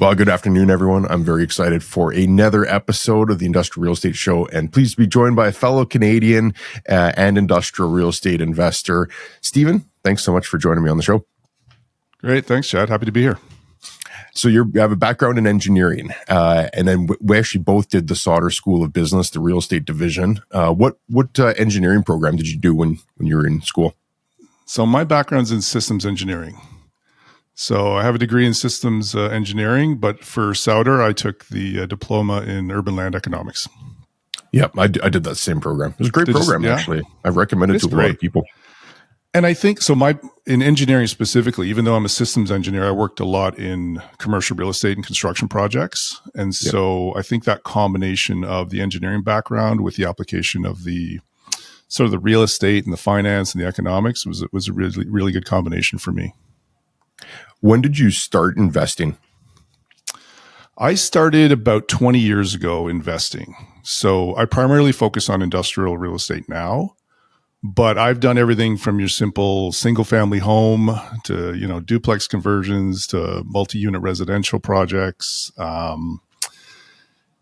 Well, good afternoon, everyone. I'm very excited for another episode of the Industrial Real Estate Show, and pleased to be joined by a fellow Canadian and industrial real estate investor, Stephen. Thanks so much for joining me on the show. Great. Thanks, Chad. Happy to be here. So you have a background in engineering, and then we actually both did the Sauder School of Business, the real estate division. What engineering program did you do when you were in school? So my background's in systems engineering. So I have a degree in systems engineering, but for Sauder, I took the diploma in urban land economics. Yep, I did that same program. It was a great program, actually. I've recommended it to a lot of people. And I think, in engineering specifically, even though I'm a systems engineer, I worked a lot in commercial real estate and construction projects. And so I think that combination of the engineering background with the application of the sort of the real estate and the finance and the economics was a really, really good combination for me. When did you start investing? I started about 20 years ago investing. So I primarily focus on industrial real estate now, but I've done everything from your simple single family home to, duplex conversions to multi-unit residential projects, some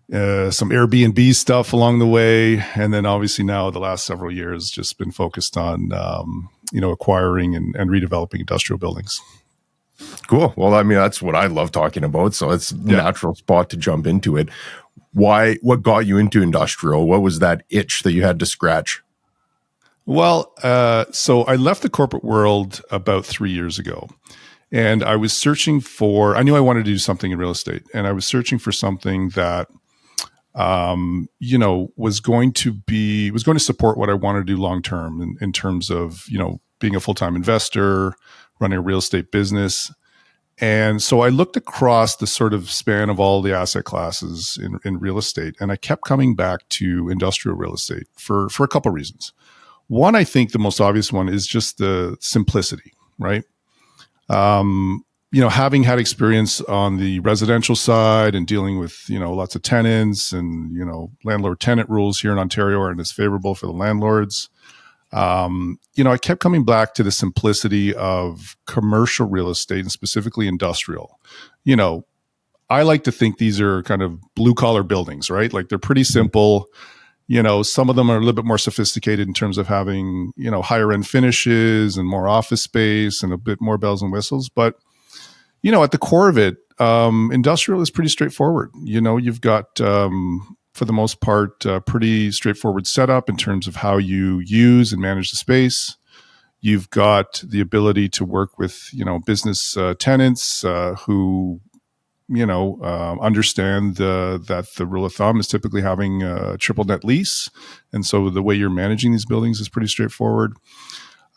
Airbnb stuff along the way. And then obviously now the last several years just been focused on, acquiring and redeveloping industrial buildings. Cool. Well, I mean, that's what I love talking about. So it's a natural spot to jump into it. What got you into industrial? What was that itch that you had to scratch? Well, so I left the corporate world about 3 years ago, and I was searching I knew I wanted to do something in real estate, and I was searching for something that, was going to support what I wanted to do long-term in terms of, being a full-time investor, running a real estate business. And so I looked across the sort of span of all the asset classes in real estate, and I kept coming back to industrial real estate for a couple of reasons. One, I think the most obvious one is just the simplicity, right? Having had experience on the residential side and dealing with, lots of tenants and, landlord-tenant rules here in Ontario aren't as favorable for the landlords. I kept coming back to the simplicity of commercial real estate and specifically industrial. I like to think these are kind of blue collar buildings, right? Like they're pretty simple. Some of them are a little bit more sophisticated in terms of having, higher end finishes and more office space and a bit more bells and whistles. But, at the core of it, industrial is pretty straightforward. You've got, for the most part, pretty straightforward setup in terms of how you use and manage the space. You've got the ability to work with, business tenants who, understand that the rule of thumb is typically having a triple net lease. And so the way you're managing these buildings is pretty straightforward.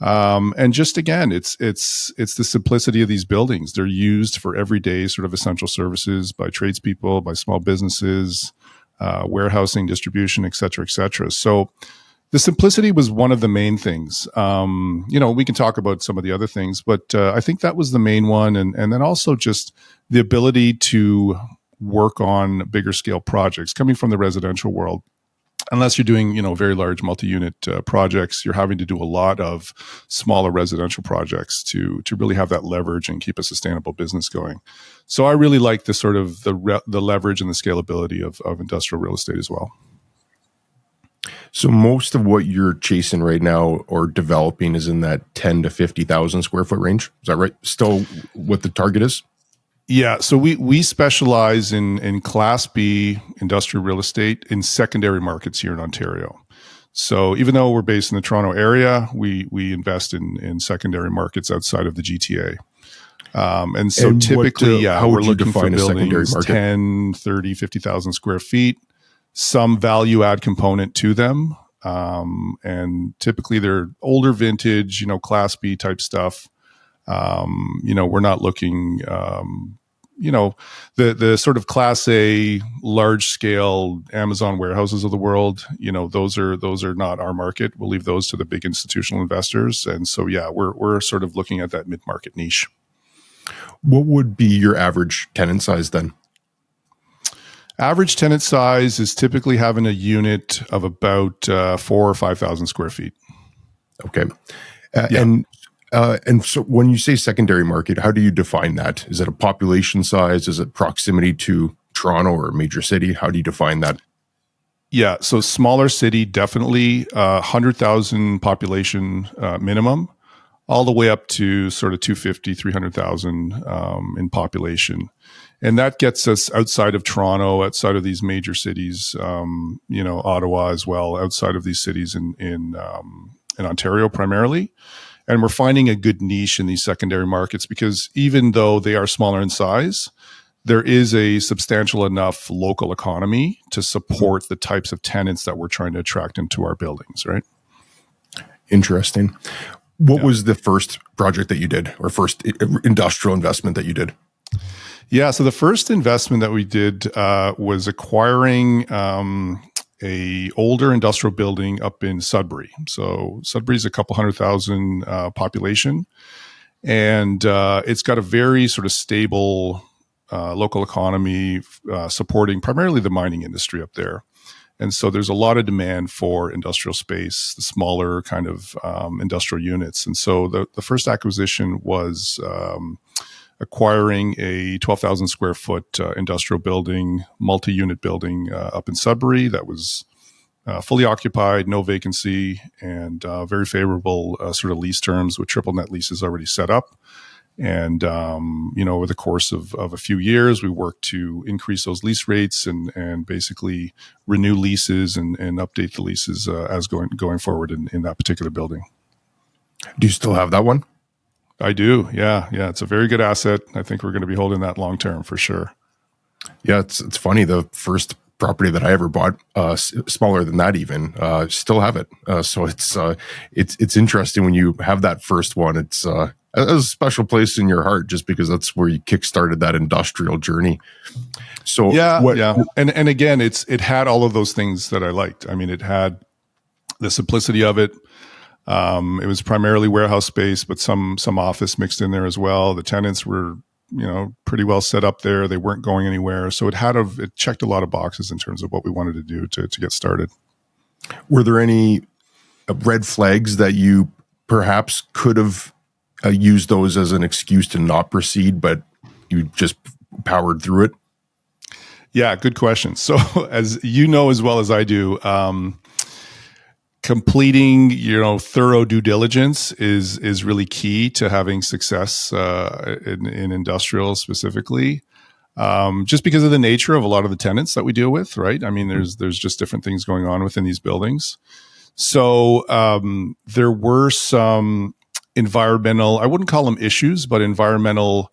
And just again, it's the simplicity of these buildings. They're used for everyday sort of essential services by tradespeople, by small businesses, warehousing, distribution, et cetera, et cetera. So the simplicity was one of the main things. We can talk about some of the other things, but I think that was the main one. And then also just the ability to work on bigger scale projects coming from the residential world. Unless you're doing, very large multi-unit projects, you're having to do a lot of smaller residential projects to really have that leverage and keep a sustainable business going. So I really like the sort of the leverage and the scalability of industrial real estate as well. So most of what you're chasing right now or developing is in that 10 to 50,000 square foot range. Is that right? Still what the target is? Yeah, so we specialize in Class B industrial real estate in secondary markets here in Ontario. So even though we're based in the Toronto area, we invest in secondary markets outside of the GTA. And so typically, we're looking for buildings 10, 30, 50,000 square feet, some value add component to them. And typically they're older vintage, Class B type stuff. We're not looking, the sort of Class A large scale Amazon warehouses of the world, those are not our market. We'll leave those to the big institutional investors. And so, we're sort of looking at that mid-market niche. What would be your average tenant size then? Average tenant size is typically having a unit of about 4,000 or 5,000 square feet. Okay. And And so when you say secondary market, how do you define that? Is it a population size? Is it proximity to Toronto or a major city? How do you define that? Yeah, so smaller city, definitely 100,000 population minimum, all the way up to sort of 250, 300,000 in population. And that gets us outside of Toronto, outside of these major cities, Ottawa as well, outside of these cities in Ontario primarily. And we're finding a good niche in these secondary markets because even though they are smaller in size, there is a substantial enough local economy to support the types of tenants that we're trying to attract into our buildings, right? Interesting. What was the first project that you did, or first industrial investment that you did? Yeah, so the first investment that we did was acquiring a older industrial building up in Sudbury. So Sudbury is a couple 100,000 population, and it's got a very sort of stable local economy supporting primarily the mining industry up there. And so there's a lot of demand for industrial space, the smaller kind of industrial units. And so the first acquisition was acquiring a 12,000 square foot industrial building, multi-unit building up in Sudbury that was fully occupied, no vacancy, and very favorable sort of lease terms with triple net leases already set up. And, over the course of a few years, we worked to increase those lease rates and basically renew leases and update the leases as going forward in that particular building. Do you still have that one? I do. Yeah. It's a very good asset. I think we're going to be holding that long term for sure. Yeah, it's funny. The first property that I ever bought, smaller than that even, still have it. So it's interesting when you have that first one. It's a special place in your heart just because that's where you kickstarted that industrial journey. So yeah. And again, it had all of those things that I liked. I mean, it had the simplicity of it. It was primarily warehouse space, but some office mixed in there as well. The tenants were, pretty well set up there. They weren't going anywhere. So it checked a lot of boxes in terms of what we wanted to do to get started. Were there any red flags that you perhaps could have used those as an excuse to not proceed, but you just powered through it? Yeah, good question. So as you know as well as I do, completing thorough due diligence is really key to having success in industrial specifically, just because of the nature of a lot of the tenants that we deal with, right? I mean, there's just different things going on within these buildings. So there were some environmental, I wouldn't call them issues, but environmental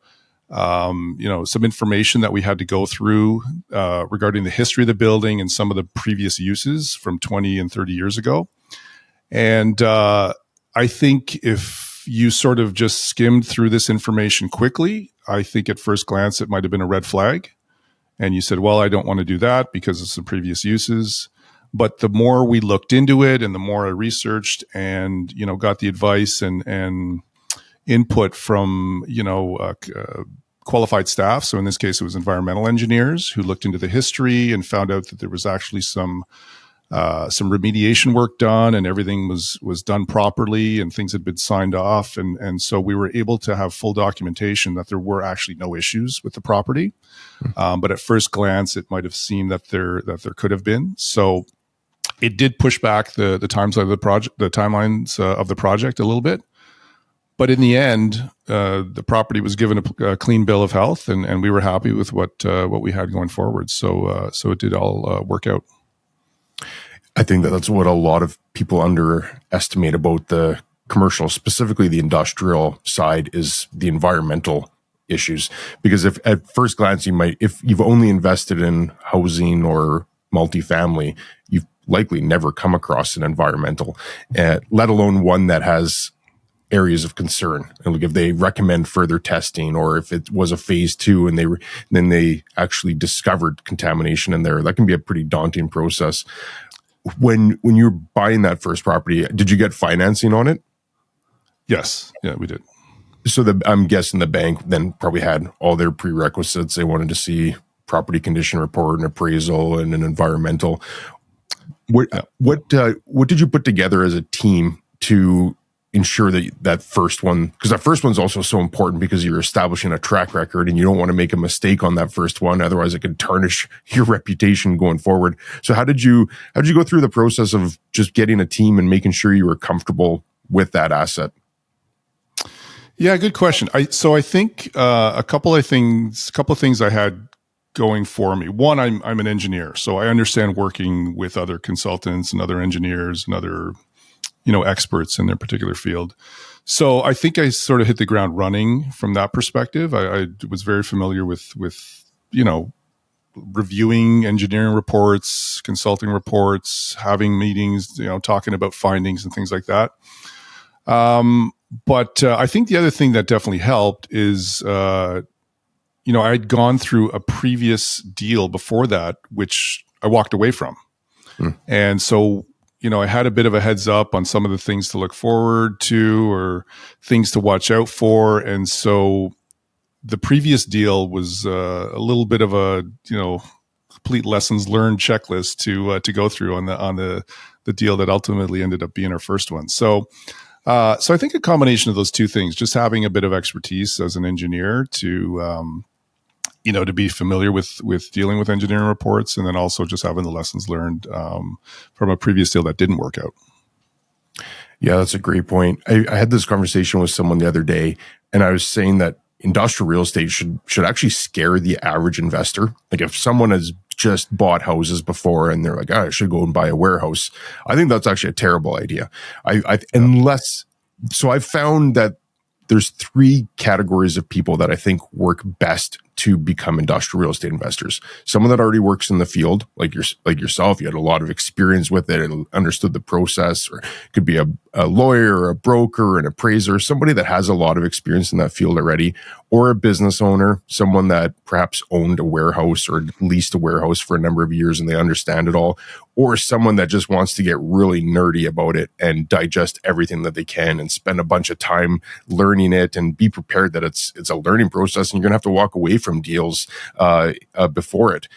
some information that we had to go through regarding the history of the building and some of the previous uses from 20 and 30 years ago. And I think if you sort of just skimmed through this information quickly, I think at first glance it might have been a red flag. And you said, well, I don't want to do that because of some previous uses. But the more we looked into it and the more I researched and, got the advice and input from, qualified staff. So in this case, it was environmental engineers who looked into the history and found out that there was actually some remediation work done and everything was done properly and things had been signed off. And so we were able to have full documentation that there were actually no issues with the property. But at first glance, it might have seemed that there could have been. So it did push back the timelines of the project a little bit. But in the end, the property was given a clean bill of health, and we were happy with what we had going forward. So it did all work out. I think that's what a lot of people underestimate about the commercial, specifically the industrial side, is the environmental issues. Because if at first glance if you've only invested in housing or multifamily, you've likely never come across an environmental, let alone one that has areas of concern. And if they recommend further testing, or if it was a phase 2 and then they actually discovered contamination in there, that can be a pretty daunting process. When you're buying that first property, did you get financing on it? Yes. Yeah, we did. So I'm guessing the bank then probably had all their prerequisites. They wanted to see property condition report, an appraisal, and an environmental. What did you put together as a team to ensure that that first one, because that first one's also so important because you're establishing a track record and you don't want to make a mistake on that first one. Otherwise it could tarnish your reputation going forward. So how did you go through the process of just getting a team and making sure you were comfortable with that asset? Yeah, good question. I think a couple of things I had going for me. One, I'm an engineer, so I understand working with other consultants and other engineers and other experts in their particular field. So I think I sort of hit the ground running from that perspective. I was very familiar with reviewing engineering reports, consulting reports, having meetings, talking about findings and things like that. But I think the other thing that definitely helped is, I'd gone through a previous deal before that, which I walked away from. And so, I had a bit of a heads up on some of the things to look forward to or things to watch out for. And so the previous deal was a little bit of a, complete lessons learned checklist to go through on the deal that ultimately ended up being our first one. So I think a combination of those two things, just having a bit of expertise as an engineer to be familiar with dealing with engineering reports, and then also just having the lessons learned from a previous deal that didn't work out. Yeah, that's a great point. I had this conversation with someone the other day, and I was saying that industrial real estate should actually scare the average investor. Like if someone has just bought houses before and they're like, I should go and buy a warehouse, I think that's actually a terrible idea. So I've found that there's three categories of people that I think work best to become industrial real estate investors. Someone that already works in the field, like yourself, you had a lot of experience with it and understood the process, or it could be a lawyer or a broker, an appraiser, somebody that has a lot of experience in that field already, or a business owner, someone that perhaps owned a warehouse or leased a warehouse for a number of years and they understand it all, or someone that just wants to get really nerdy about it and digest everything that they can and spend a bunch of time learning it and be prepared that it's a learning process and you're going to have to walk away from deals before it.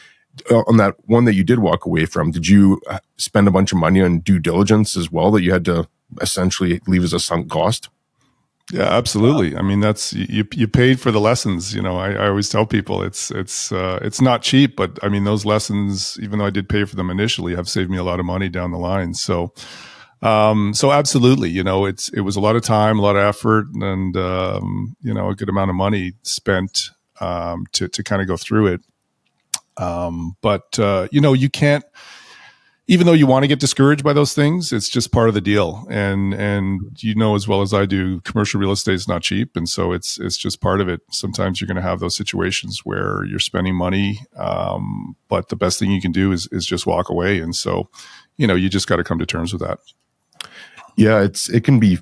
On that one that you did walk away from, did you spend a bunch of money on due diligence as well that you had to essentially leave as a sunk cost? Yeah, absolutely. I mean, that's you paid for the lessons. I always tell people it's not cheap, but I mean, those lessons, even though I did pay for them initially, have saved me a lot of money down the line. So absolutely, it was a lot of time, a lot of effort, and a good amount of money spent to kind of go through it. But you can't, even though you want to get discouraged by those things, it's just part of the deal. And as well as I do, commercial real estate is not cheap. And so it's just part of it. Sometimes you're going to have those situations where you're spending money. But the best thing you can do is just walk away. And so, you just got to come to terms with that. Yeah, it can be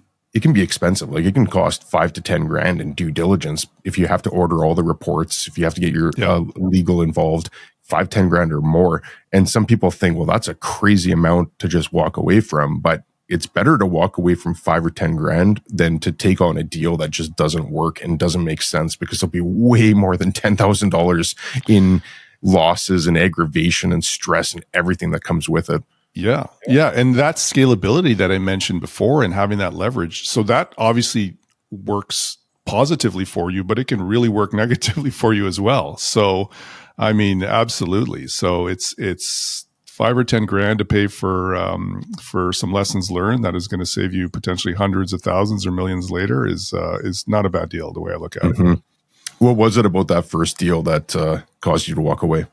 expensive. Like it can cost $5,000 to $10,000 in due diligence if you have to order all the reports, if you have to get your legal involved, $5,000, $10,000 or more. And some people think, well, that's a crazy amount to just walk away from. But it's better to walk away from $5,000 or $10,000 than to take on a deal that just doesn't work and doesn't make sense, because there'll be way more than $10,000 in losses and aggravation and stress and everything that comes with it. Yeah. And that scalability that I mentioned before and having that leverage. So that obviously works positively for you, but it can really work negatively for you as well. So, I mean, absolutely. So it's $5,000 or $10,000 to pay for some lessons learned that is going to save you potentially hundreds of thousands or millions later is not a bad deal the way I look at it. What was it about that first deal that caused you to walk away?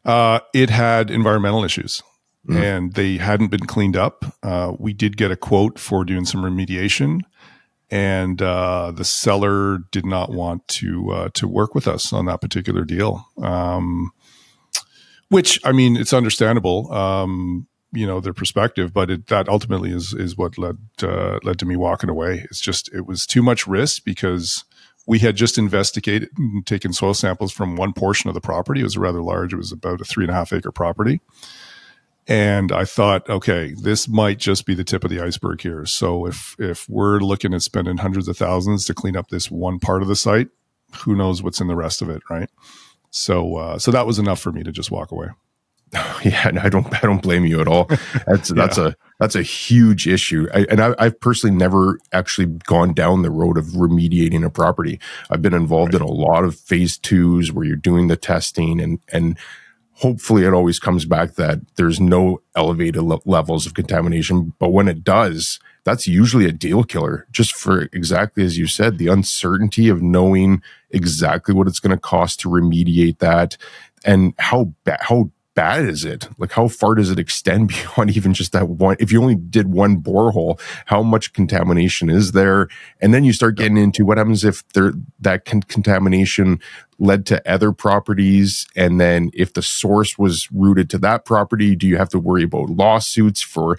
It had environmental issues. And they hadn't been cleaned up. We did get a quote for doing some remediation, and the seller did not want to work with us on that particular deal. Which, I mean, it's understandable, their perspective, but that ultimately is what led to me walking away. It was too much risk because we had just investigated and taken soil samples from one portion of the property. It was rather large. It was about a 3.5 acre property. And I thought, okay, this might just be the tip of the iceberg here. So if we're looking at spending hundreds of thousands to clean up this one part of the site, who knows what's in the rest of it, right? So that was enough for me to just walk away. Yeah, no, I don't blame you at all. Yeah. That's a huge issue. I've personally never actually gone down the road of remediating a property. I've been involved in Right. a lot of phase twos where you're doing the testing, and hopefully it always comes back that there's no elevated levels of contamination. But when it does, that's usually a deal killer, just for exactly as you said, the uncertainty of knowing exactly what it's going to cost to remediate that, and how bad is it? Like, how far does it extend beyond even just that one? If you only did one borehole, how much contamination is there? And then you start getting into what happens if contamination led to other properties, and then if the source was rooted to that property, do you have to worry about lawsuits for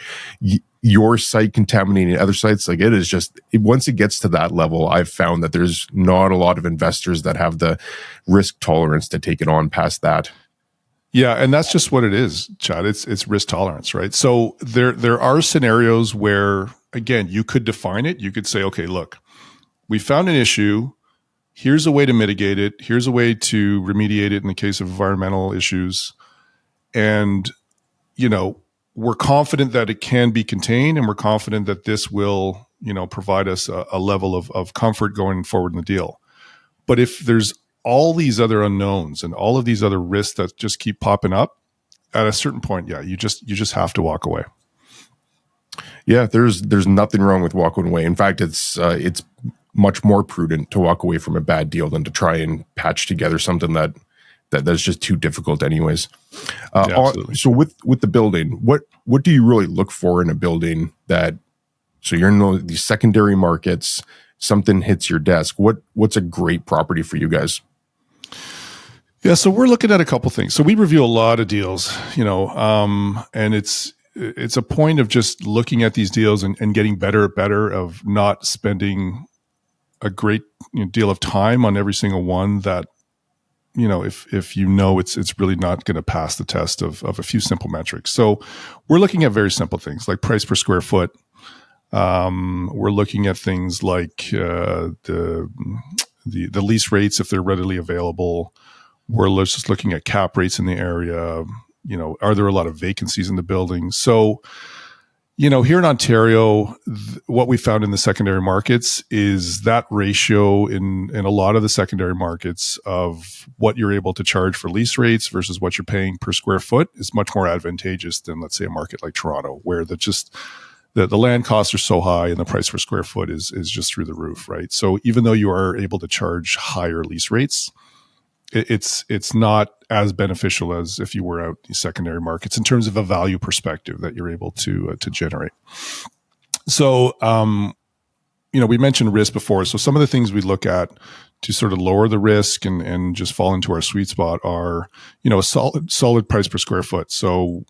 your site contaminating other sites? Like, it is just, once it gets to that level, I've found that there's not a lot of investors that have the risk tolerance to take it on past that. Yeah, and that's just what it is, Chad. It's risk tolerance, right? So there are scenarios where, again, you could define it. You could say, okay, look, we found an issue. Here's a way to mitigate it. Here's a way to remediate it in the case of environmental issues. And, we're confident that it can be contained, and we're confident that this will, provide us a level of comfort going forward in the deal. But if there's all these other unknowns and all of these other risks that just keep popping up, at a certain point, yeah, you just have to walk away. Yeah, there's nothing wrong with walking away. In fact, it's much more prudent to walk away from a bad deal than to try and patch together something that's just too difficult anyways. Yeah, absolutely. So with the building, what do you really look for in a building so you're in these secondary markets, something hits your desk? What's a great property for you guys? Yeah, so we're looking at a couple things. So we review a lot of deals, and it's a point of just looking at these deals and getting better of not spending a great deal of time on every single one that, if it's really not going to pass the test of a few simple metrics. So we're looking at very simple things like price per square foot. We're looking at things like the lease rates if they're readily available. We're just looking at cap rates in the area. Are there a lot of vacancies in the building? So, here in Ontario, what we found in the secondary markets is that ratio in a lot of the secondary markets of what you're able to charge for lease rates versus what you're paying per square foot is much more advantageous than, let's say, a market like Toronto, where the land costs are so high and the price per square foot is just through the roof, right? So even though you are able to charge higher lease rates, it's not as beneficial as if you were out in secondary markets in terms of a value perspective that you're able to generate. So, we mentioned risk before. So some of the things we look at to sort of lower the risk and just fall into our sweet spot are, a solid price per square foot. So,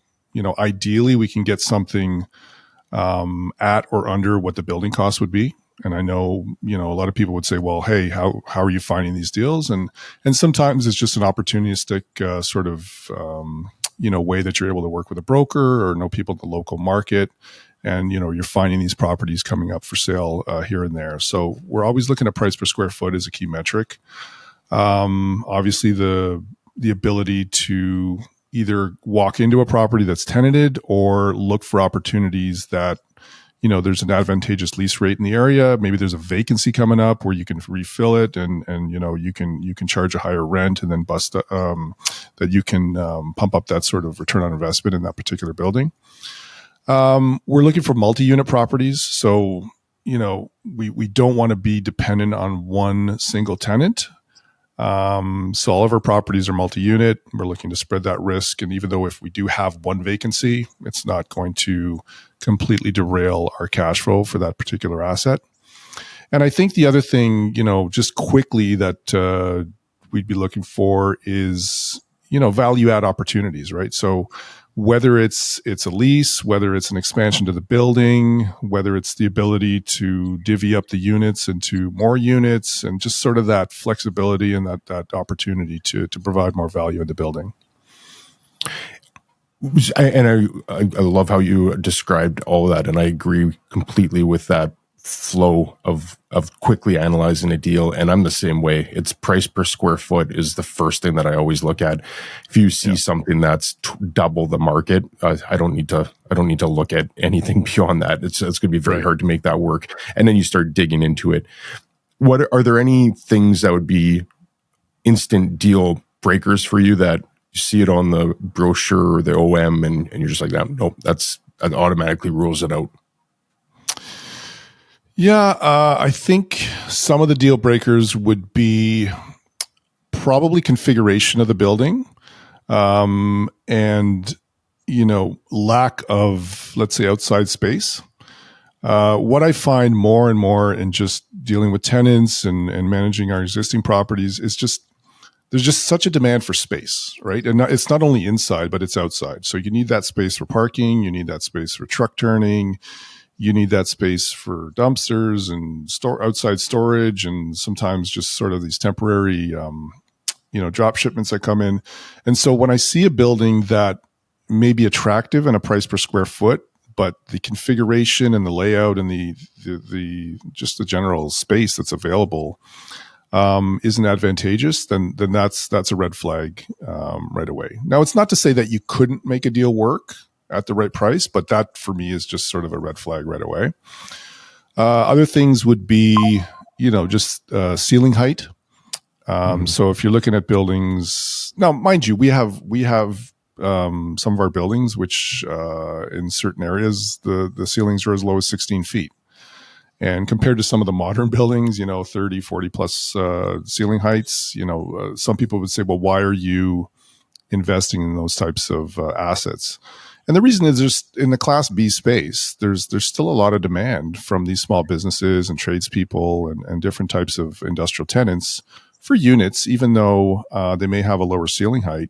ideally we can get something at or under what the building cost would be. And I know, a lot of people would say, well, hey, how are you finding these deals? And sometimes it's just an opportunistic sort of, way that you're able to work with a broker or know people in the local market. And, you're finding these properties coming up for sale here and there. So we're always looking at price per square foot as a key metric. Obviously, the ability to either walk into a property that's tenanted or look for opportunities that, there's an advantageous lease rate in the area. Maybe there's a vacancy coming up where you can refill it and you can charge a higher rent and then that you can pump up that sort of return on investment in that particular building. We're looking for multi-unit properties. So, we don't want to be dependent on one single tenant. So all of our properties are multi-unit. We're looking to spread that risk. And even though if we do have one vacancy, it's not going to completely derail our cash flow for that particular asset. And I think the other thing, just quickly that we'd be looking for is, value add opportunities, right? So whether it's a lease, whether it's an expansion to the building, whether it's the ability to divvy up the units into more units, and just sort of that flexibility and that opportunity to provide more value in the building. And I love how you described all of that, and I agree completely with that flow of quickly analyzing a deal, and I'm the same way. It's price per square foot is the first thing that I always look at. If you see something that's double the market, I don't need to look at anything beyond that. It's going to be very hard to make that work. And then you start digging into it. What are there any things that would be instant deal breakers for you that you see it on the brochure or the OM and you're just like, nope, that automatically rules it out? Yeah, I think some of the deal breakers would be probably configuration of the building, and lack of, let's say, outside space. What I find more and more in just dealing with tenants and managing our existing properties is just there's just such a demand for space, right? And it's not only inside, but it's outside. So you need that space for parking, you need that space for truck turning, you need that space for dumpsters and outside storage, and sometimes just sort of these temporary, drop shipments that come in. And so when I see a building that may be attractive and a price per square foot, but the configuration and the layout and the just the general space that's available isn't advantageous, then that's a red flag right away. Now, it's not to say that you couldn't make a deal work at the right price, but that for me is just sort of a red flag right away. Other things would be, just ceiling height. So if you're looking at buildings now, mind you, we have some of our buildings which in certain areas the ceilings are as low as 16 feet. And compared to some of the modern buildings, 30, 40 plus ceiling heights, some people would say, well, why are you investing in those types of assets? And the reason is just in the Class B space, there's still a lot of demand from these small businesses and tradespeople and different types of industrial tenants for units, even though they may have a lower ceiling height.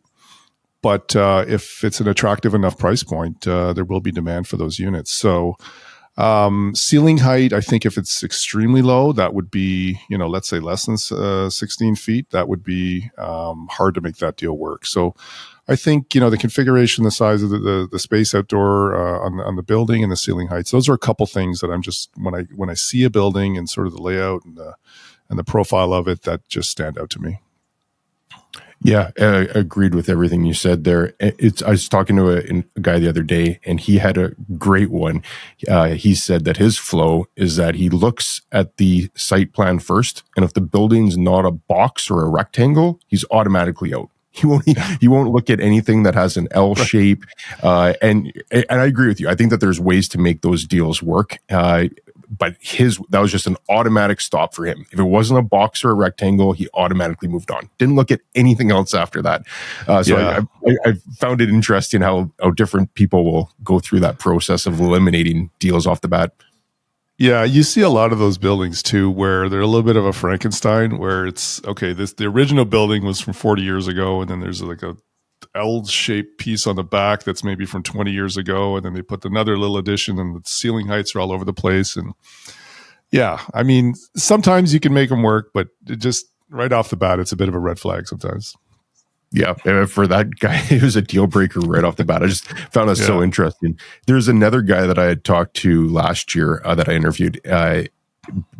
But if it's an attractive enough price point, there will be demand for those units. So ceiling height, I think if it's extremely low, that would be, let's say less than 16 feet, that would be hard to make that deal work. So I think, the configuration, the size of the space outdoor on the building and the ceiling heights, those are a couple things that I'm just, when I see a building and sort of the layout and the profile of it, that just stand out to me. Yeah, I agreed with everything you said there. I was talking to a guy the other day, and he had a great one. He said that his flow is that he looks at the site plan first, and if the building's not a box or a rectangle, he's automatically out. He won't look at anything that has an L shape. And I agree with you. I think that there's ways to make those deals work. But that was just an automatic stop for him. If it wasn't a box or a rectangle, he automatically moved on. Didn't look at anything else after that. I found it interesting how different people will go through that process of eliminating deals off the bat. Yeah, you see a lot of those buildings too, where they're a little bit of a Frankenstein, where it's okay. The original building was from 40 years ago, and then there's like a L-shaped piece on the back that's maybe from 20 years ago, and then they put another little addition, and the ceiling heights are all over the place. And yeah, I mean, sometimes you can make them work, but just right off the bat, it's a bit of a red flag sometimes. Yeah, for that guy, it was a deal breaker right off the bat. I just found that so interesting. There's another guy that I had talked to last year that I interviewed,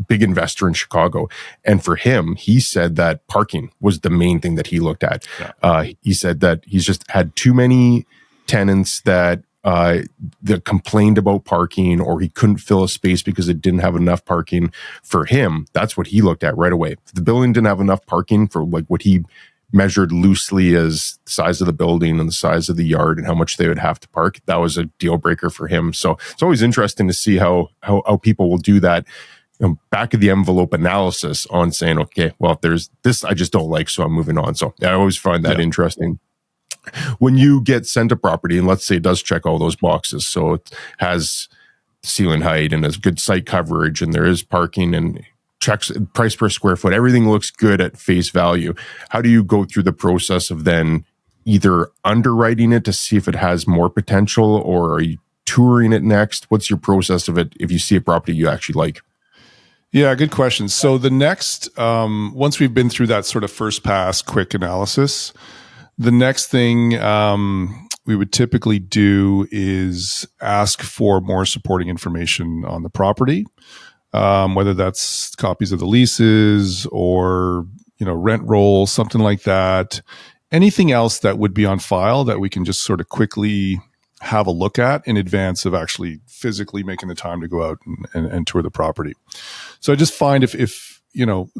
big investor in Chicago. And for him, he said that parking was the main thing that he looked at. Yeah. He said that he's just had too many tenants that complained about parking, or he couldn't fill a space because it didn't have enough parking. For him, that's what he looked at right away. If the building didn't have enough parking for like what he measured loosely as the size of the building and the size of the yard and how much they would have to park, that was a deal breaker for him. So it's always interesting to see how people will do that, back of the envelope analysis on saying, okay, well, there's this I just don't like, so I'm moving on. So I always find that interesting. When you get sent a property, and let's say it does check all those boxes, so it has ceiling height and has good site coverage and there is parking and checks price per square foot, everything looks good at face value. How do you go through the process of then either underwriting it to see if it has more potential, or are you touring it next? What's your process of it if you see a property you actually like? Yeah, good question. So the next, once we've been through that sort of first pass quick analysis, the next thing we would typically do is ask for more supporting information on the property. whether that's copies of the leases or, rent roll, something like that. Anything else that would be on file that we can just sort of quickly have a look at in advance of actually physically making the time to go out and tour the property. So I just find if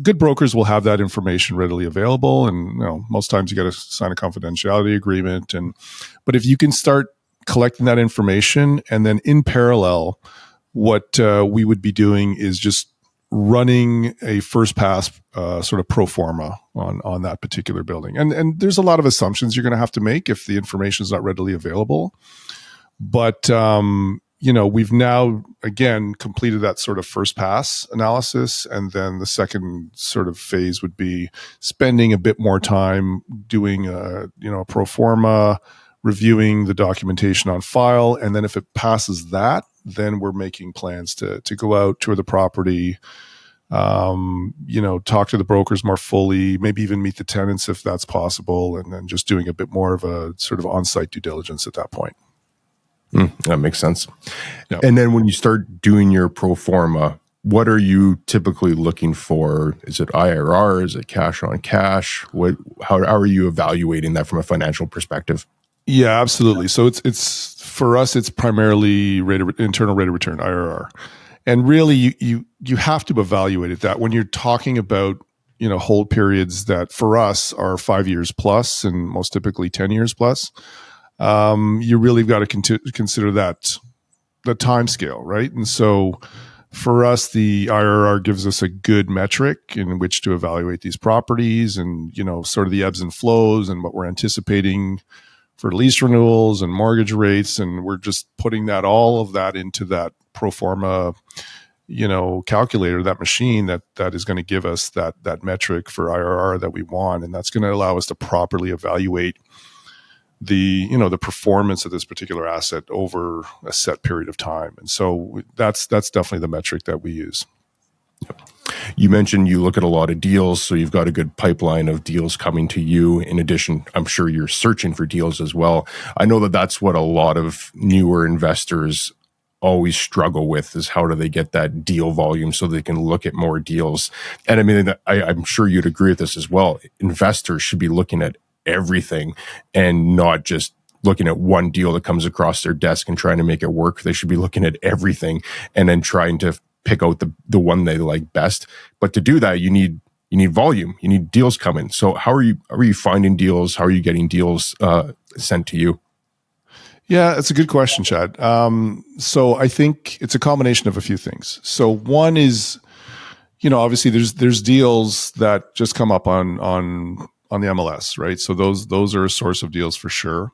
good brokers will have that information readily available, and most times you got to sign a confidentiality agreement. But if you can start collecting that information, and then in parallel, what we would be doing is just running a first pass sort of pro forma on that particular building. And there's a lot of assumptions you're going to have to make if the information is not readily available. But we've now again completed that sort of first pass analysis, and then the second sort of phase would be spending a bit more time doing a pro forma, reviewing the documentation on file, and then if it passes that, then we're making plans to go out, tour the property, talk to the brokers more fully, maybe even meet the tenants if that's possible, and then just doing a bit more of a sort of on-site due diligence at that point. That makes sense. Yep. And then when you start doing your pro forma, what are you typically looking for? Is it IRR? Is it cash on cash? How are you evaluating that from a financial perspective? Yeah, absolutely. So it's for us, it's primarily internal rate of return, IRR. And really you have to evaluate it that when you're talking about, hold periods that for us are 5 years plus and most typically 10 years plus. You really got to consider that the time scale, right? And so for us, the IRR gives us a good metric in which to evaluate these properties and, sort of the ebbs and flows and what we're anticipating for lease renewals and mortgage rates. And we're just putting all of that into that pro forma, calculator, that machine that is going to give us that metric for IRR that we want. And that's going to allow us to properly evaluate the performance of this particular asset over a set period of time. And so that's definitely the metric that we use. You mentioned you look at a lot of deals, so you've got a good pipeline of deals coming to you. In addition, I'm sure you're searching for deals as well. I know that that's what a lot of newer investors always struggle with, is how do they get that deal volume so they can look at more deals. And I mean, I'm sure you'd agree with this as well. Investors should be looking at everything and not just looking at one deal that comes across their desk and trying to make it work. They should be looking at everything and then trying to pick out the one they like best. But to do that, you need volume. You need deals coming. So how are you finding deals? How are you getting deals sent to you? Yeah, it's a good question, Chad. So I think it's a combination of a few things. So one is, obviously there's deals that just come up on the MLS, right? So those are a source of deals for sure.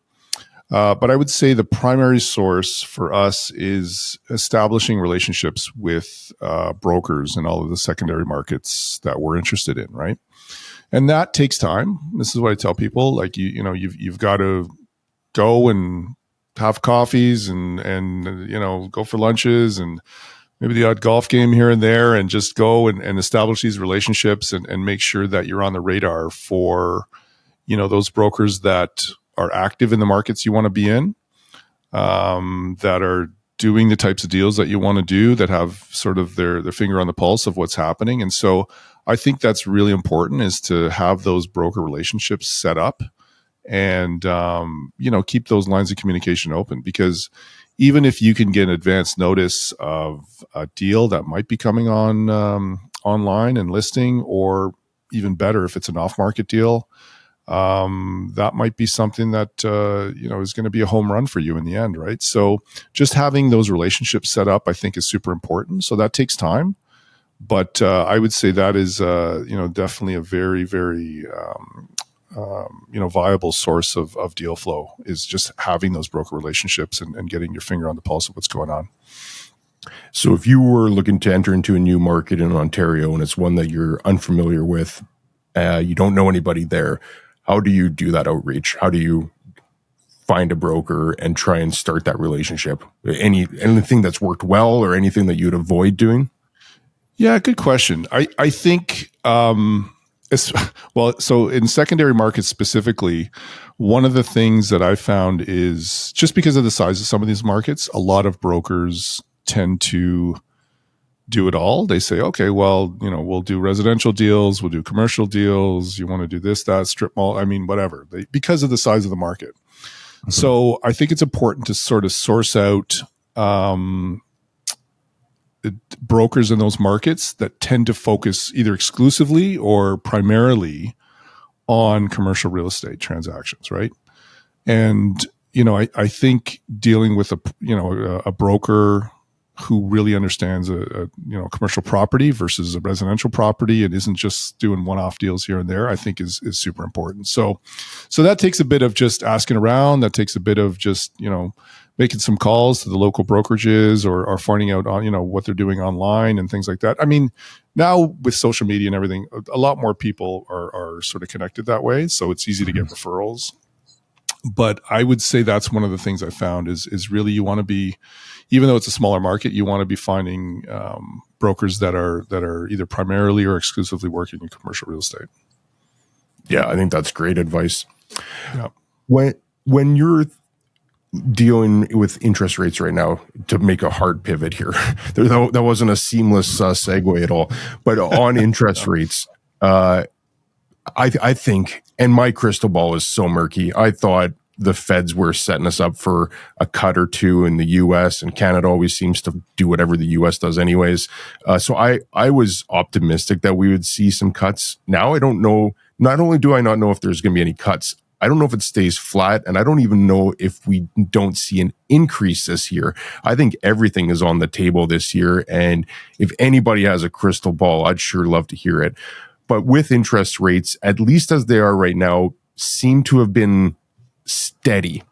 But I would say the primary source for us is establishing relationships with brokers in all of the secondary markets that we're interested in, right? And that takes time. This is what I tell people: like you've got to go and have coffees and go for lunches and maybe the odd golf game here and there, and just go and establish these relationships and make sure that you're on the radar for those brokers that are active in the markets you want to be in, that are doing the types of deals that you want to do, that have sort of their finger on the pulse of what's happening. And so I think that's really important, is to have those broker relationships set up and, keep those lines of communication open, because even if you can get advance notice of a deal that might be coming on online and listing, or even better, if it's an off-market deal, that might be something that is going to be a home run for you in the end, right? So just having those relationships set up, I think, is super important. So that takes time, but I would say that is definitely a very, very viable source of deal flow, is just having those broker relationships and getting your finger on the pulse of what's going on. So if you were looking to enter into a new market in Ontario and it's one that you're unfamiliar with, you don't know anybody there, how do you do that outreach? How do you find a broker and try and start that relationship? Anything that's worked well, or anything that you'd avoid doing? Yeah, good question. I think, so in secondary markets specifically, one of the things that I found is, just because of the size of some of these markets, a lot of brokers tend to do it all. They say, okay, well, we'll do residential deals, we'll do commercial deals. You want to do this, that, strip mall, whatever, because of the size of the market. Mm-hmm. So I think it's important to sort of source out brokers in those markets that tend to focus either exclusively or primarily on commercial real estate transactions, right? And I think dealing with a broker who really understands a commercial property versus a residential property and isn't just doing one-off deals here and there, I think is super important. So that takes a bit of just asking around. That takes a bit of just making some calls to the local brokerages or finding out on what they're doing online and things like that. I mean, now with social media and everything, a lot more people are sort of connected that way, so it's easy to get referrals. But I would say that's one of the things I found is really you want to be, even though it's a smaller market, you want to be finding brokers that are either primarily or exclusively working in commercial real estate. Yeah, I think that's great advice. Yeah. When you're dealing with interest rates right now, to make a hard pivot here, that wasn't a seamless segue at all, but on interest rates, I think, and my crystal ball is so murky, I thought the Feds were setting us up for a cut or two in the U.S., and Canada always seems to do whatever the U.S. does anyways. So I was optimistic that we would see some cuts. Now I don't know, not only do I not know if there's going to be any cuts, I don't know if it stays flat, and I don't even know if we don't see an increase this year. I think everything is on the table this year, and if anybody has a crystal ball, I'd sure love to hear it. But with interest rates, at least as they are right now, seem to have been steady.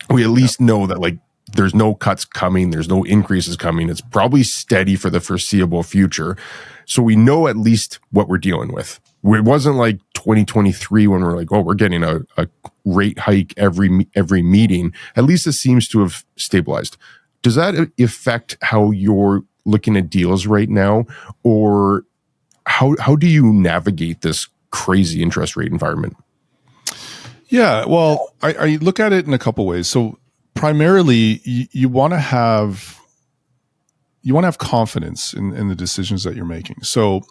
We at least know that there's no cuts coming, there's no increases coming. It's probably steady for the foreseeable future. So we know at least what we're dealing with. It wasn't like 2023 when we're like, oh, we're getting a rate hike every meeting. At least it seems to have stabilized. Does that affect how you're looking at deals right now, or how do you navigate this crazy interest rate environment? Yeah, well, I look at it in a couple ways. So primarily, you want to have confidence in the decisions that you're making. So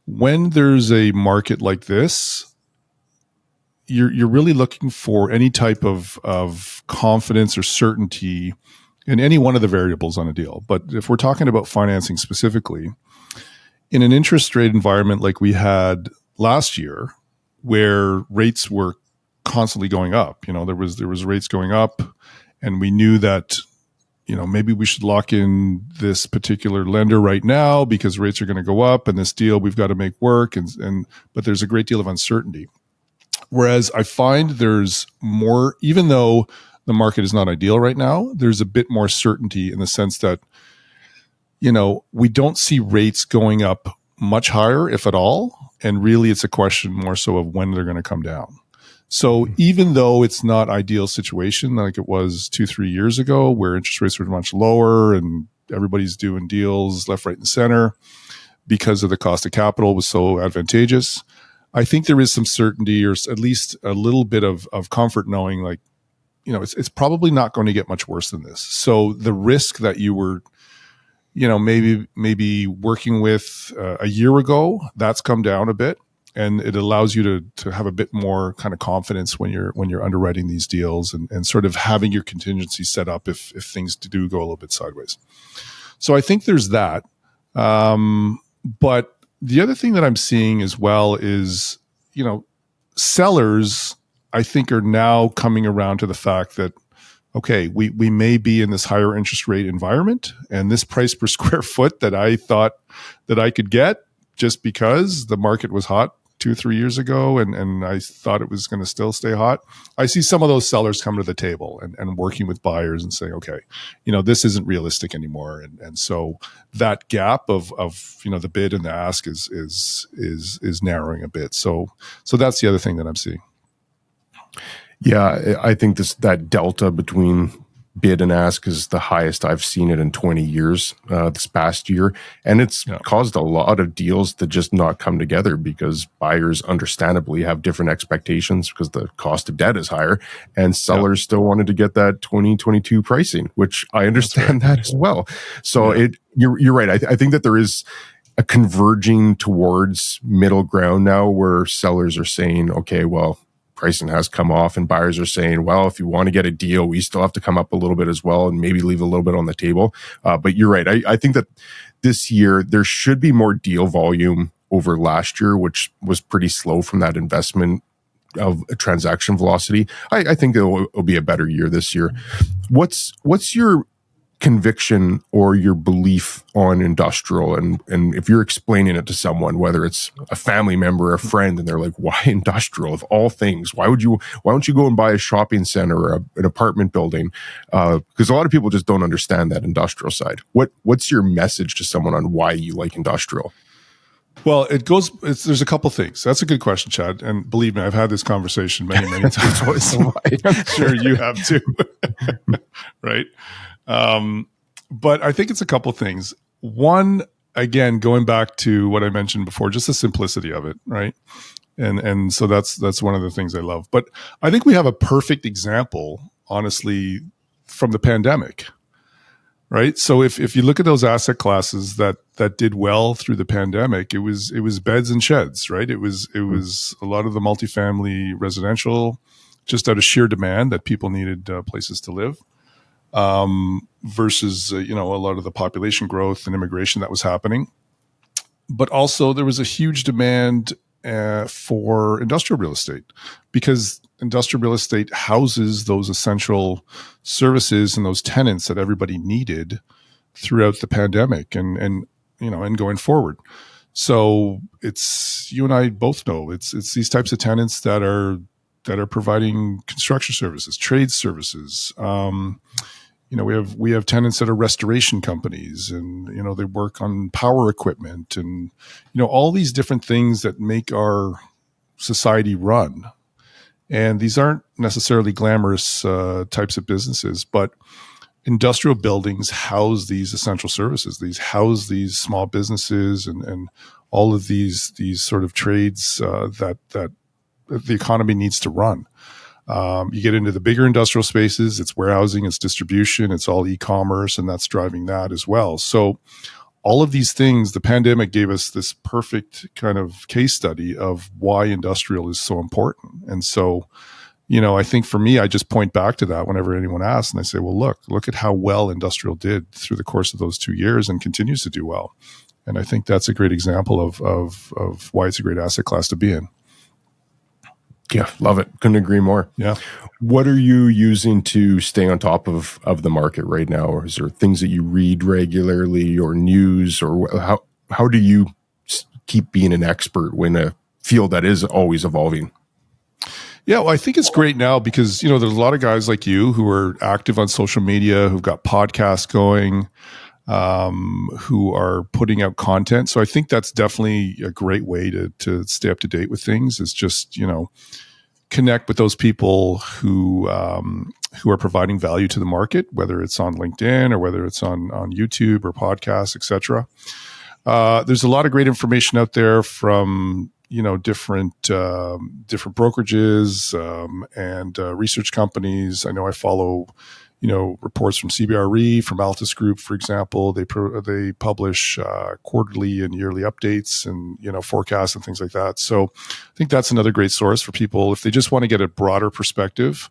when there's a market like this, you're really looking for any type of confidence or certainty in any one of the variables on a deal. But if we're talking about financing specifically, in an interest rate environment like we had last year, where rates were constantly going up, there was rates going up, and we knew that maybe we should lock in this particular lender right now because rates are going to go up, and this deal we've got to make work, but there's a great deal of uncertainty. Whereas I find there's more, even though the market is not ideal right now, there's a bit more certainty in the sense that we don't see rates going up much higher, if at all. And really, it's a question more so of when they're going to come down. So even though it's not ideal situation like it was 2-3 years ago, where interest rates were much lower and everybody's doing deals left, right, and center because of the cost of capital was so advantageous, I think there is some certainty, or at least a little bit of comfort knowing it's probably not going to get much worse than this. So the risk that you were maybe working with a year ago, that's come down a bit, and it allows you to have a bit more kind of confidence when you're underwriting these deals and sort of having your contingency set up if things do go a little bit sideways. So I think there's that. But the other thing that I'm seeing as well is, sellers, I think, are now coming around to the fact that, okay, we may be in this higher interest rate environment, and this price per square foot that I thought that I could get just because the market was hot 2-3 years ago and I thought it was going to still stay hot. I see some of those sellers come to the table and working with buyers and saying, okay, this isn't realistic anymore. And so that gap of the bid and the ask is narrowing a bit. So that's the other thing that I'm seeing. Yeah, I think that delta between bid and ask is the highest I've seen it in 20 years this past year. And it's caused a lot of deals to just not come together because buyers understandably have different expectations because the cost of debt is higher, and sellers still wanted to get that 2022 pricing, which I understand that as well. So you're right. I think that there is a converging towards middle ground now where sellers are saying, okay, well, pricing has come off, and buyers are saying, well, if you want to get a deal, we still have to come up a little bit as well and maybe leave a little bit on the table. But you're right. I think that this year there should be more deal volume over last year, which was pretty slow from that investment of transaction velocity. I think it'll be a better year this year. What's your conviction or your belief on industrial, and if you're explaining it to someone, whether it's a family member or a friend, and they're like, why industrial of all things? Why don't you go and buy a shopping center or an apartment building? Because a lot of people just don't understand that industrial side. What's your message to someone on why you like industrial? Well, there's a couple things. That's a good question, Chad. And believe me, I've had this conversation many, many times. I'm sure you have too. Right. But I think it's a couple things. One, again, going back to what I mentioned before, just the simplicity of it, right? And so that's one of the things I love. But I think we have a perfect example, honestly, from the pandemic, right? So if you look at those asset classes that did well through the pandemic, it was beds and sheds, right? It was a lot of the multifamily residential, just out of sheer demand that people needed places to live. Versus, a lot of the population growth and immigration that was happening. But also there was a huge demand for industrial real estate, because industrial real estate houses those essential services and those tenants that everybody needed throughout the pandemic and going forward. So it's, you and I both know, it's these types of tenants that are providing construction services, trade services. We have tenants that are restoration companies, and they work on power equipment, and all these different things that make our society run. And these aren't necessarily glamorous types of businesses, but industrial buildings house these essential services. These house these small businesses and all of these sort of trades that the economy needs to run. You get into the bigger industrial spaces, it's warehousing, it's distribution, it's all e-commerce, and that's driving that as well. So all of these things, the pandemic gave us this perfect kind of case study of why industrial is so important. And so, I think for me, I just point back to that whenever anyone asks, and I say, well, look at how well industrial did through the course of those 2 years and continues to do well. And I think that's a great example of why it's a great asset class to be in. Yeah, love it. Couldn't agree more. Yeah. What are you using to stay on top of the market right now? Or is there things that you read regularly, or news, or how do you keep being an expert when a field that is always evolving? Yeah, well, I think it's great now because, there's a lot of guys like you who are active on social media, who've got podcasts going, who are putting out content. So I think that's definitely a great way to stay up to date with things, is just, connect with those people who are providing value to the market, whether it's on LinkedIn or whether it's on YouTube or podcasts, et cetera. There's a lot of great information out there from, different brokerages and research companies. I know I follow reports from CBRE, from Altus Group, for example. They publish quarterly and yearly updates and forecasts and things like that. So I think that's another great source for people if they just want to get a broader perspective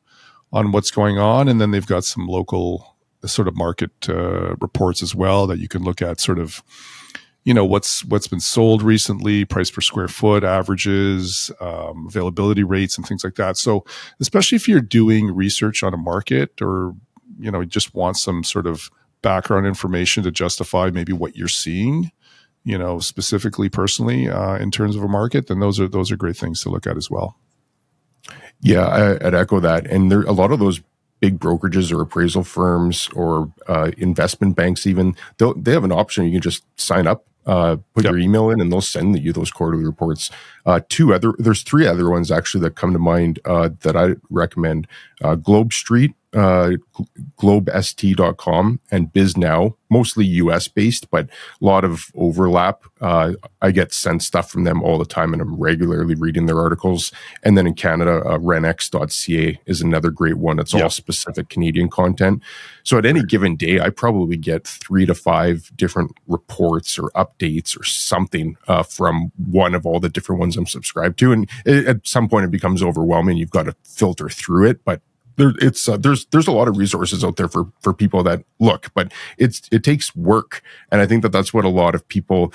on what's going on. And then they've got some local sort of market reports as well that you can look at, sort of what's been sold recently, price per square foot averages, availability rates, and things like that. So especially if you're doing research on a market, or just want some sort of background information to justify maybe what you're seeing, specifically personally in terms of a market, then those are great things to look at as well. Yeah, I'd echo that. And there a lot of those big brokerages or appraisal firms or investment banks, even they have an option. You can just sign up, put your email in, and they'll send you those quarterly reports. There's 3 other ones actually that come to mind that I recommend. Globe Street globest.com and BizNow, mostly US based, but a lot of overlap. I get sent stuff from them all the time, and I'm regularly reading their articles. And then in Canada, renx.ca is another great one. It's all specific Canadian content. So at any given day, I probably get 3 to 5 different reports or updates or something from one of all the different ones I'm subscribed to. And at some point, it becomes overwhelming. You've got to filter through it, but there's a lot of resources out there for people that look, but it takes work, and I think that's what a lot of people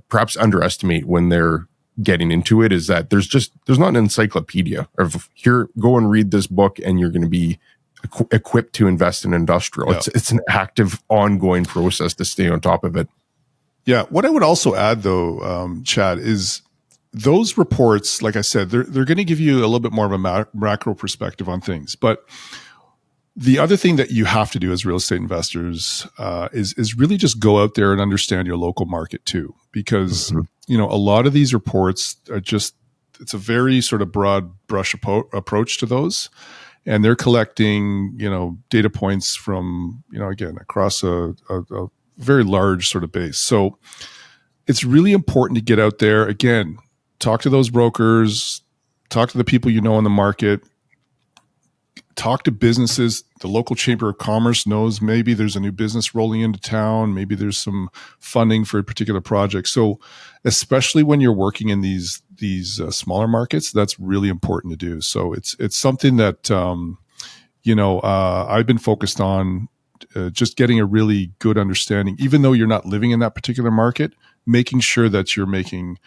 perhaps underestimate when they're getting into it, is that there's not an encyclopedia of here, go and read this book and you're going to be equipped to invest in industrial. Yeah. It's an active, ongoing process to stay on top of it. Yeah. What I would also add, though, Chad, is those reports, like I said, they're going to give you a little bit more of a macro perspective on things. But the other thing that you have to do as real estate investors is really just go out there and understand your local market too, because a lot of these reports are it's a very sort of broad brush approach to those, and they're collecting data points from again across a very large sort of base. So it's really important to get out there again. Talk to those brokers, talk to the people in the market, talk to businesses. The local chamber of commerce knows maybe there's a new business rolling into town. Maybe there's some funding for a particular project. So especially when you're working in these smaller markets, that's really important to do. So it's something that, I've been focused on just getting a really good understanding, even though you're not living in that particular market, making sure that you're making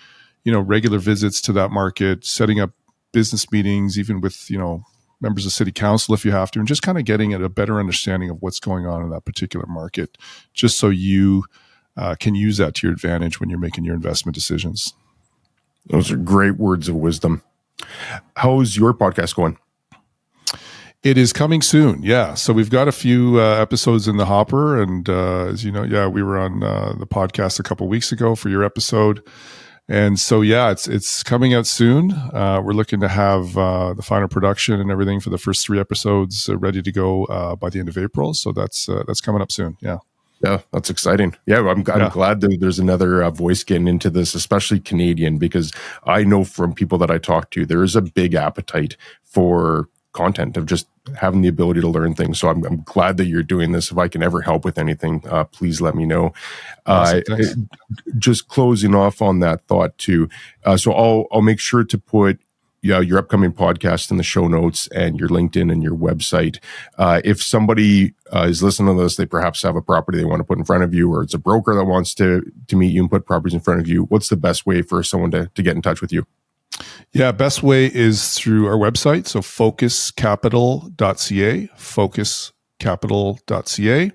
regular visits to that market, setting up business meetings, even with, members of city council if you have to, and just kind of getting a better understanding of what's going on in that particular market, just so you can use that to your advantage when you're making your investment decisions. Those are great words of wisdom. How's your podcast going? It is coming soon. Yeah. So we've got a few episodes in the hopper. And as you know, we were on the podcast a couple of weeks ago for your episode. And so, it's coming out soon. We're looking to have the final production and everything for the first 3 episodes ready to go by the end of April. So that's coming up soon. Yeah. Yeah, that's exciting. Yeah, I'm glad that there's another voice getting into this, especially Canadian, because I know from people that I talk to, there is a big appetite for content, of just having the ability to learn things. So I'm glad that you're doing this. If I can ever help with anything, please let me know. Awesome, just closing off on that thought too. So I'll make sure to put your upcoming podcast in the show notes and your LinkedIn and your website. If somebody is listening to this, they perhaps have a property they want to put in front of you, or it's a broker that wants to meet you and put properties in front of you, what's the best way for someone to get in touch with you? Yeah, best way is through our website. So focuscapital.ca, focuscapital.ca.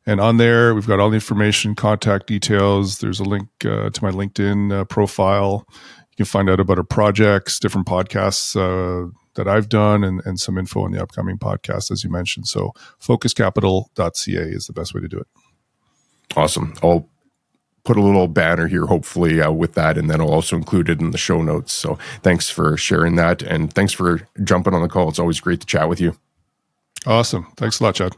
And on there, we've got all the information, contact details. There's a link to my LinkedIn profile. You can find out about our projects, different podcasts that I've done, and some info on the upcoming podcast, as you mentioned. So focuscapital.ca is the best way to do it. Awesome. I'll put a little banner here, hopefully, with that, and then I'll also include it in the show notes. So thanks for sharing that, and thanks for jumping on the call. It's always great to chat with you. Awesome. Thanks a lot, Chad.